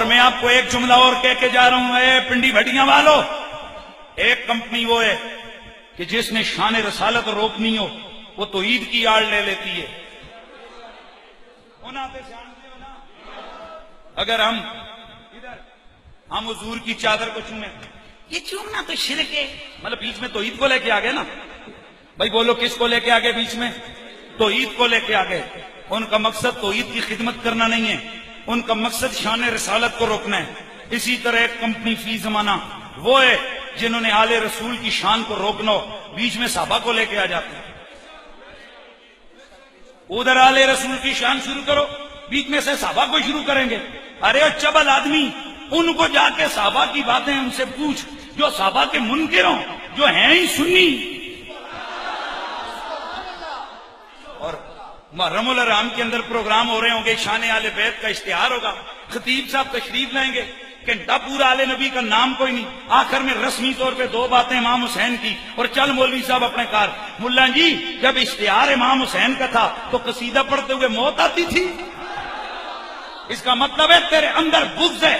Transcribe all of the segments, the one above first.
میں آپ کو ایک جملہ اور کہہ کے جا رہا ہوں، اے پنڈی بھٹیاں والو، ایک کمپنی وہ ہے کہ جس نے شان رسالت روکنی ہو وہ توحید کی آڑ لے لیتی ہے۔ اگر ہم حضور کی چادر کو چومیں، یہ چومنا تو شرک ہے، مطلب بیچ میں توحید کو لے کے آگے نا بھائی، بولو کس کو لے کے آگے؟ بیچ میں توحید کو لے کے آگے۔ ان کا مقصد توحید کی خدمت کرنا نہیں ہے، ان کا مقصد شان رسالت کو روکنا ہے۔ اسی طرح ایک کمپنی فی زمانہ وہ ہے جنہوں نے آل رسول کی شان کو روکنا ہو، بیچ میں صحابہ کو لے کے آ جاتے ہیں۔ ادھر آل رسول کی شان شروع کرو، بیچ میں سے صحابہ کو شروع کریں گے۔ ارے چبل آدمی، ان کو جا کے صحابہ کی باتیں ان سے پوچھ جو صحابہ کے منکر ہوں، جو ہیں ہی سنی۔ اور محرم الحرام کے اندر پروگرام ہو رہے ہوں گے، شان آل بیت کا اشتہار ہوگا، خطیب صاحب تشریف لائیں گے، گھنٹہ پورا آل نبی کا نام کوئی نہیں، آخر میں رسمی طور پہ دو باتیں امام حسین کی، اور چل مولوی صاحب اپنے کار۔ ملا جی جب اشتہار امام حسین کا تھا تو قصیدہ پڑھتے ہوئے موت آتی تھی؟ اس کا مطلب ہے تیرے اندر بغض ہے،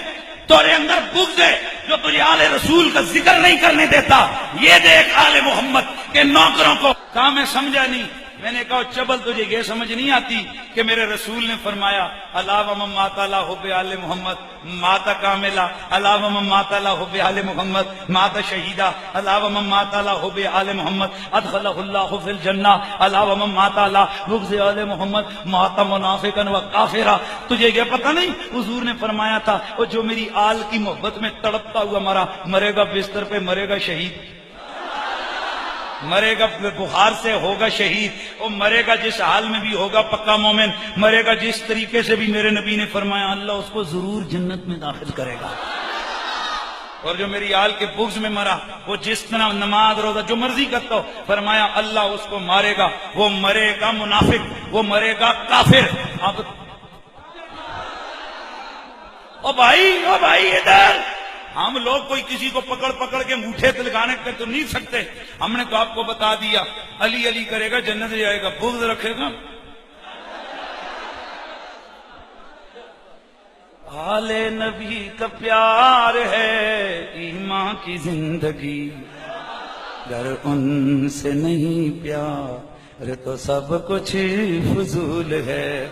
تیرے اندر بغض ہے جو تجھے آل رسول کا ذکر نہیں کرنے دیتا۔ یہ دیکھ آل محمد کے نوکروں کو کہا میں سمجھا نہیں۔ میں نے کہا چبل تجھے یہ سمجھ نہیں آتی کہ میرے رسول نے فرمایا الا ومن مات علی حب آل محمد مات کاملا، الا ومن مات علی حب آل محمد مات شہیدا، الا ومن مات علی حب آل محمد ادخلہ اللہ فی الجنہ، الا ومن مات علی بغض آل محمد مات منافقا و کافرا۔ تجھے یہ پتہ نہیں حضور نے فرمایا تھا وہ جو میری آل کی محبت میں تڑپتا ہوا مرا، مرے گا بستر پہ، مرے گا شہید، مرے گا بخار سے، ہوگا شہید، اور مرے گا جس حال میں بھی ہوگا پکا مومن، مرے گا جس طریقے سے بھی میرے نبی نے فرمایا اللہ اس کو ضرور جنت میں داخل کرے گا۔ اور جو میری آل کے بغض میں مرا، وہ جس طرح نماز روزہ جو مرضی کرتا ہو، فرمایا اللہ اس کو مارے گا، وہ مرے گا منافق، وہ مرے گا کافر۔ اب او بھائی ادھر، ہم لوگ کوئی کسی کو پکڑ پکڑ کے انگوٹھے لگانے کر تو نہیں سکتے۔ ہم نے تو آپ کو بتا دیا علی علی کرے گا جنت جائے گا، بغض رکھے گا آل نبی کا پیار ہے ایمان کی زندگی، اگر ان سے نہیں پیار تو سب کچھ فضول ہے۔